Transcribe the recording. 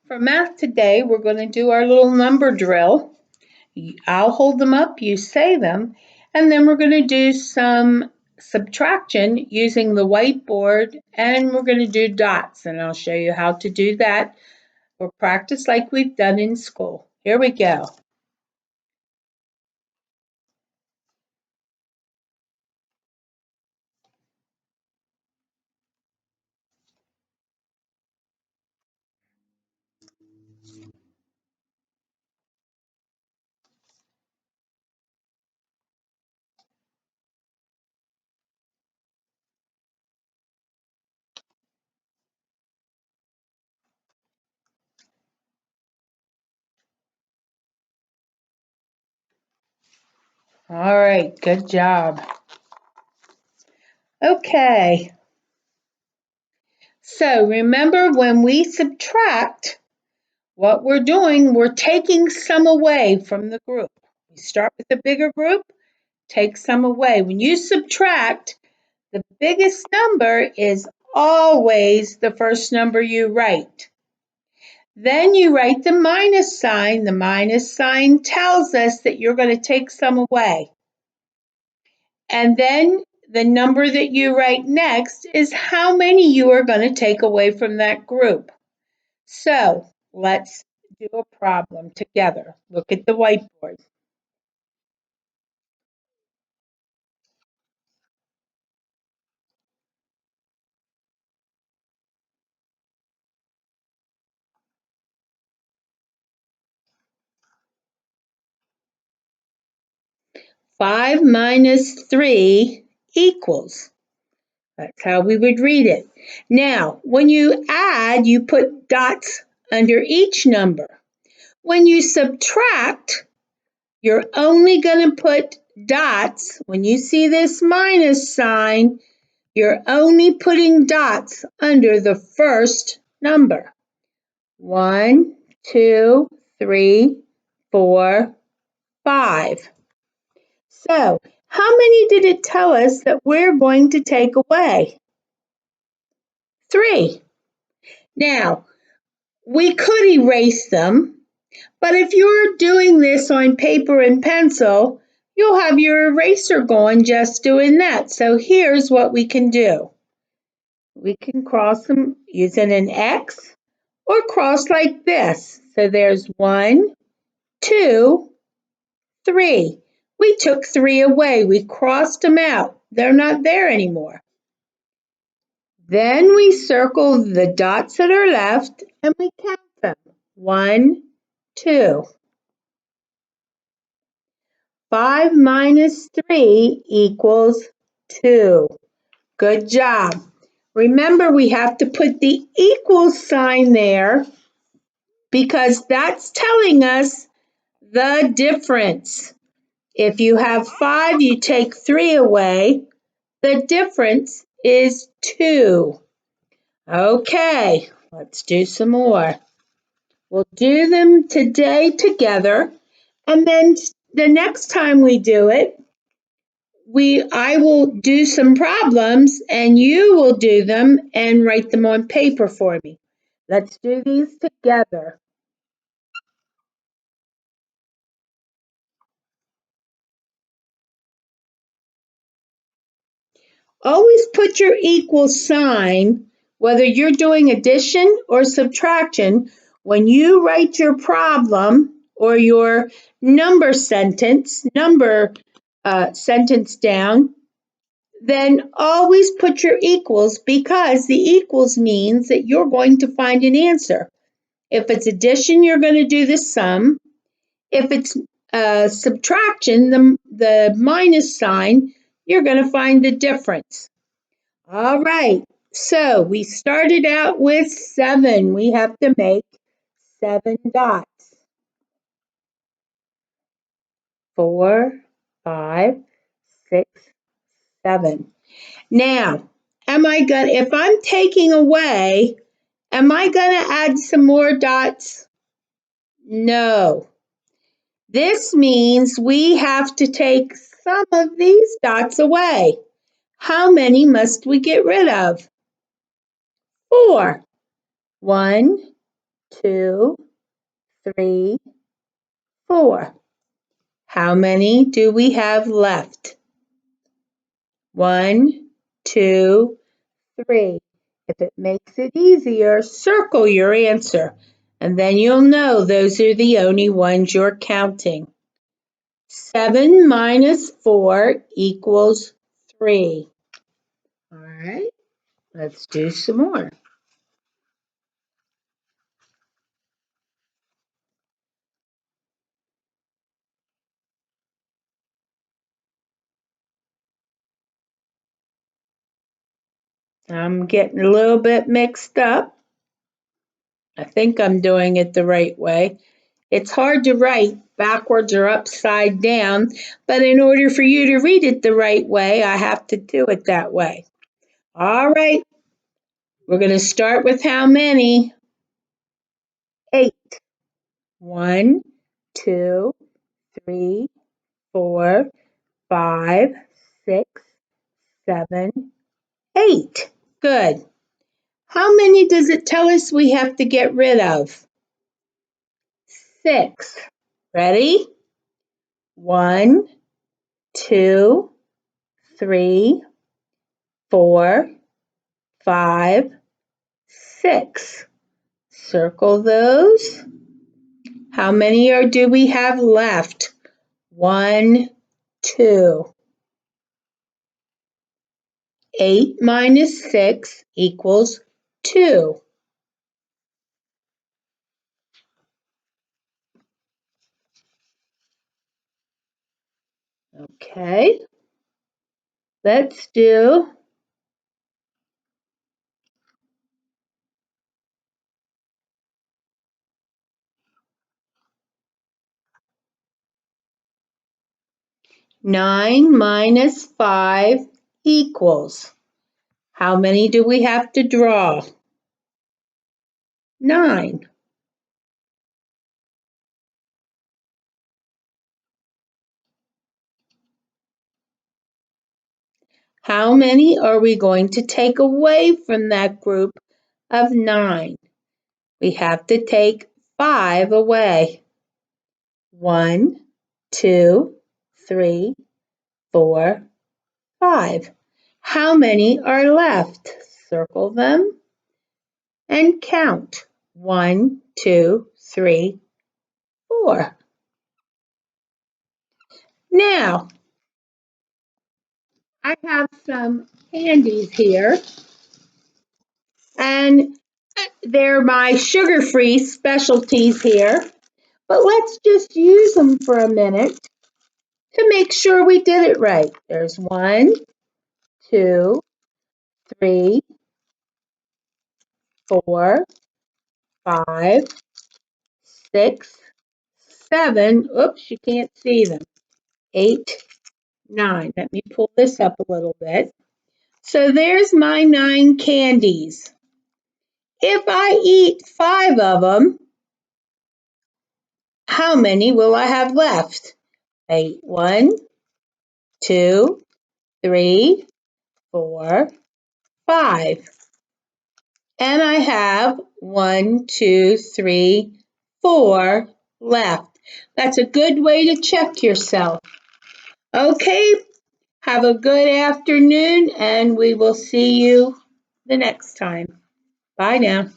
For math today, we're going to do our little number drill. I'll hold them up, you say them, and then we're going to do some subtraction using the whiteboard, and we're going to do dots, and I'll show you how to do that or practice like we've done in school. Here we go. All right, good job. Okay, so remember when we subtract, what we're doing, we're taking some away from the group. We start with the bigger group, take some away. When you subtract, the biggest number is always the first number you write. Then you write the minus sign. The minus sign tells us that you're going to take some away. And then the number that you write next is how many you are going to take away from that group. So let's do a problem together. Look at the whiteboard. Five minus 3 equals. That's how we would read it. Now, when you add, you put dots under each number. When you subtract, you're only going to put dots. When you see this minus sign, you're only putting dots under the first number. 1, 2, 3, 4, 5. So, how many did it tell us that we're going to take away? 3. Now, we could erase them, but if you're doing this on paper and pencil, you'll have your eraser going just doing that. So here's what we can do. We can cross them using an X or cross like this. So there's 1, 2, 3. We took 3 away. We crossed them out. They're not there anymore. Then we circle the dots that are left and we count them. 1, 2. 5 minus 3 equals 2. Good job. Remember, we have to put the equal sign there because that's telling us the difference. If you have 5, you take 3 away. The difference is 2. Okay, let's do some more. We'll do them today together, and then the next time we do it, I will do some problems and you will do them and write them on paper for me. Let's do these together. Always put your equal sign, whether you're doing addition or subtraction, when you write your problem or your sentence down, then always put your equals because the equals means that you're going to find an answer. If it's addition, you're going to do the sum. If it's subtraction, the minus sign, you're going to find the difference. All right, so we started out with 7. We have to make 7 dots. 4, 5, 6, 7. Now, if I'm taking away, am I going to add some more dots? No. This means we have to take some of these dots away. How many must we get rid of? 4. 1, 2, 3, 4. How many do we have left? 1, 2, 3. If it makes it easier, circle your answer, and then you'll know those are the only ones you're counting. 7 minus 4 equals 3. All right, let's do some more. I'm getting a little bit mixed up. I think I'm doing it the right way. It's hard to write backwards or upside down, but in order for you to read it the right way, I have to do it that way. All right, we're going to start with how many? 8. 1, 2, 3, 4, 5, 6, 7, 8. Good. How many does it tell us we have to get rid of? 6. Ready? 1, 2, 3, 4, 5, 6. Circle those. How many do we have left? 1, 2. 8 minus 6 equals 2. Okay, let's do 9 minus 5 equals. How many do we have to draw? 9. How many are we going to take away from that group of 9? We have to take 5 away. 1, 2, 3, 4, 5. How many are left? Circle them and count. 1, 2, 3, 4. Now, I have some candies here, and they're my sugar-free specialties here, but let's just use them for a minute to make sure we did it right. There's 1, 2, 3, 4, 5, 6, 7. Oops, you can't see them. 8, 9. Let me pull this up a little bit. So there's my 9 candies. If I eat 5 of them, how many will I have left? 8, 1, 2, 3, 4, 5. And I have 1, 2, 3, 4 left. That's a good way to check yourself. Okay, have a good afternoon, and we will see you the next time. Bye now.